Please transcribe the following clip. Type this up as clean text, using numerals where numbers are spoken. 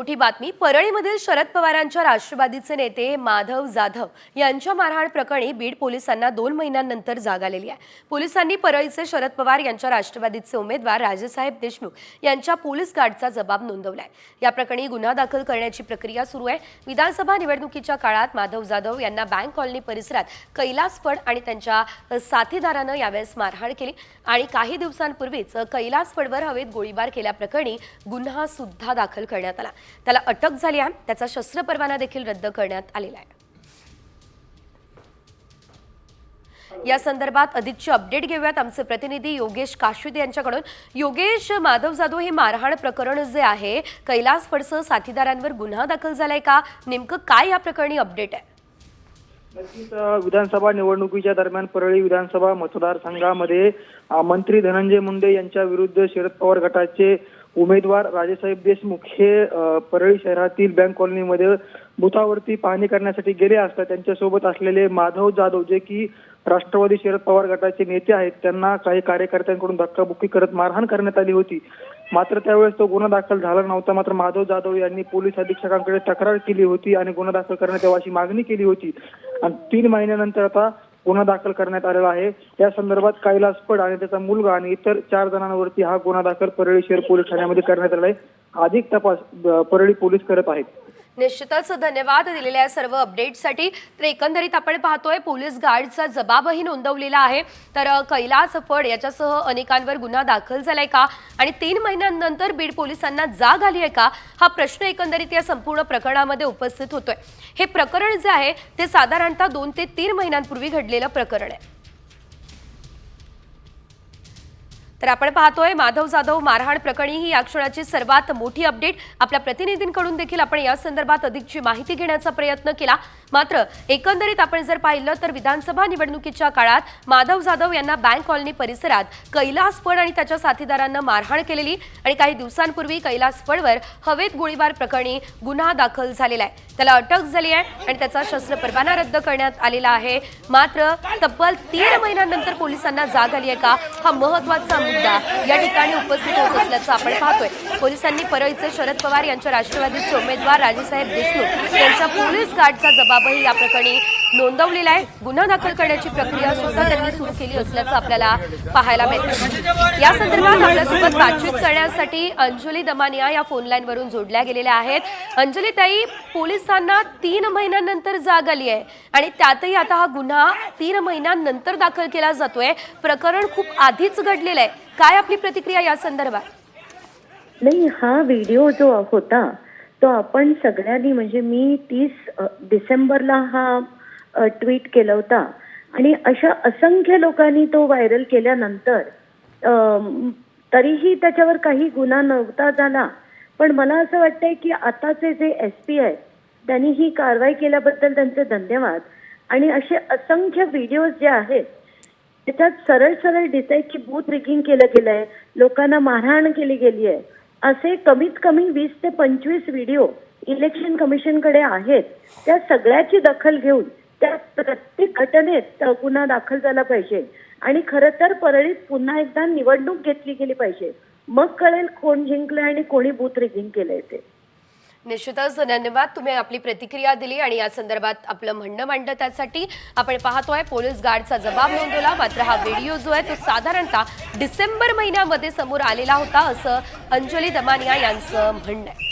मोठी बातमी. परळीमधील शरद पवारांच्या राष्ट्रवादीचे नेते माधव जाधव यांच्या मारहाण प्रकरणी बीड पोलिसांना 2 महिन्यांनंतर जाग आलेली आहे. पोलिसांनी परळीचे शरद पवार यांच्या राष्ट्रवादीचे उमेदवार राजेसाहेब देशमुख यांच्या पोलीस गार्डचा जबाब नोंदवलाय. या प्रकरणी गुन्हा दाखल करण्याची प्रक्रिया सुरू आहे. विधानसभा निवडणुकीच्या काळात माधव जाधव यांना बँक कॉलनी परिसरात कैलास फड आणि त्यांच्या साथीदारानं यावेळेस मारहाण केली आणि काही दिवसांपूर्वीच कैलास फडवर हवेत गोळीबार केल्याप्रकरणी गुन्हा सुद्धा दाखल करण्यात आला. त्याला अटक झाली आहे. त्याचा शस्त्र परवाना देखील रद्द करण्यात आलेला आहे. या संदर्भात अधिकची अपडेट घेऊयात आमचे प्रतिनिधी योगेश काशीद यांच्याकडून. योगेश, माधव जाधव हे मारहाण प्रकरण जे आहे, कैलास फडसह साथीदारांवर गुन्हा दाखल झालाय का? नेमकं काय या प्रकरणी अपडेट आहे? नक्कीच विधानसभा निवडणुकीच्या दरम्यान परळी विधानसभा मतदारसंघामध्ये मंत्री धनंजय मुंडे यांच्या विरुद्ध शरद पवार गटाचे उमेदवार राजेसाहेब देशमुख हे परळी शहरातील बँक कॉलनीमध्ये बुथावरती पाहणी करण्यासाठी गेले असता त्यांच्यासोबत असलेले माधव जाधव, जे की राष्ट्रवादी शरद पवार गटाचे नेते आहेत, त्यांना काही कार्यकर्त्यांकडून धक्काबुक्की करत मारहाण करण्यात आली होती. मात्र त्यावेळेस तो गुन्हा दाखल झाला नव्हता. मात्र माधव जाधव यांनी पोलीस अधीक्षकांकडे तक्रार केली होती आणि गुन्हा दाखल करण्यात यावा अशी मागणी केली होती आणि 3 महिन्यानंतर आता गुन्हा दाखल करण्यात आलेला आहे. या संदर्भात कैलास फड आणि त्याचा मुलगा आणि इतर 4 जणांवरती हा गुन्हा दाखल परळी शहर पोलीस ठाण्यामध्ये करण्यात आला आहे. अधिक तपास परळी पोलीस करत आहेत. निश्चितच धन्यवाद दिलेल्या सर्व अपडेटसाठी. तर एकंदरीत आपण पाहतोय पोलीस गार्डचा जबाबही नोंदवलेला आहे. तर कैलास फड याच्यासह अनेकांवर गुन्हा दाखल झालाय का आणि 3 महिन्यांनंतर बीड पोलिसांना जाग आली आहे का, हा प्रश्न एकंदरीत या संपूर्ण प्रकरणामध्ये उपस्थित होतोय. हे प्रकरण जे आहे ते साधारणतः 2 ते 3 महिन्यांपूर्वी घडलेलं प्रकरण आहे. तर आपण पाहतोय माधव जाधव मारहाण प्रकरणी ही या क्षणाची सर्वात मोठी अपडेट. आपल्या प्रतिनिधींकडून देखील आपण या संदर्भात अधिकची माहिती घेण्याचा प्रयत्न केला. मात्र एकंदरीत आपण जर पाहिलं तर विधानसभा निवडणुकीच्या काळात माधव जाधव यांना बँक कॉलनी परिसरात कैलास फड आणि त्याच्या साथीदारांना मारहाण केलेली आणि काही दिवसांपूर्वी कैलास फडवर हवेत गोळीबार प्रकरणी गुन्हा दाखल झालेला आहे. त्याला अटक झाली आहे आणि त्याचा शस्त्र परवाना रद्द करण्यात आलेला आहे. मात्र तब्बल 3 महिन्यांनंतर पोलिसांना जाग आली आहे का, हा महत्त्वाचा मुद्दा या ठिकाणी उपस्थित होत असल्याचं आपण पाहतोय. पोलिसांनी परळीचे शरद पवार यांच्या राष्ट्रवादीचे उमेदवार राजेसाहेब देशमुख यांच्या पोलीस गार्डचा जबाबही या प्रकरणी नोंदवलेला आहे. गुन्हा दाखल करण्याची प्रक्रिया सुद्धा त्यांनी सुरू केली असल्याचं आपल्याला पाहायला मिळतं. या संदर्भात आपल्यासोबत बातचीत करण्यासाठी अंजली दमानिया या फोन लाईन वरून जोडल्या गेलेल्या आहेत. अंजली ताई, पोलिसांना 3 महिन्यांनंतर जाग आली आहे आणि त्यातही आता हा गुन्हा 3 महिन्यांनंतर दाखल केला जातोय. प्रकरण खूप आधीच घडलेलं आहे. काय आपली प्रतिक्रिया या संदर्भात? नाही, हा व्हिडिओ जो होता तो आपण सगळ्यांनी, म्हणजे मी 30 डिसेंबरला हा ट्विट केला होता आणि अशा असंख्य लोकांनी तो व्हायरल केल्यानंतर तरीही त्याच्यावर काही गुन्हा नव्हता झाला. पण मला असं वाटतंय की आताचे जे SP आहेत त्यांनी ही कारवाई केल्याबद्दल त्यांचे धन्यवाद. आणि असे असंख्य व्हिडिओज जे आहेत त्याच्यात सरळ सरळ दिसतंय की बूथ रिगिंग केलं गेलंय, लोकांना मारहाण केली गेली आहे. असे कमीत कमी 20 ते 25 व्हिडिओ इलेक्शन कमिशनकडे आहेत. त्या सगळ्याची दखल घेऊन त्या प्रत्येक घटनेत गुन्हा दाखल झाला पाहिजे आणि खरं तर परळीत पुन्हा एकदा निवडणूक घेतली गेली पाहिजे. मग कळेल कोण जिंकलंय आणि कोणी बूथ रिगिंग केलंय ते. निश्चितच धन्यवाद. तुम्ही आपली प्रतिक्रिया दिली आणि या संदर्भात आपलं म्हणणं मांडलं. त्यासाठी आपण पाहतोय पोलीस गार्डचा जबाब नोंदवला. मात्र हा व्हिडिओ जो आहे तो साधारणतः डिसेंबर महिन्यामध्ये समोर आलेला होता असं अंजली दमानिया यांचं म्हणणं आहे.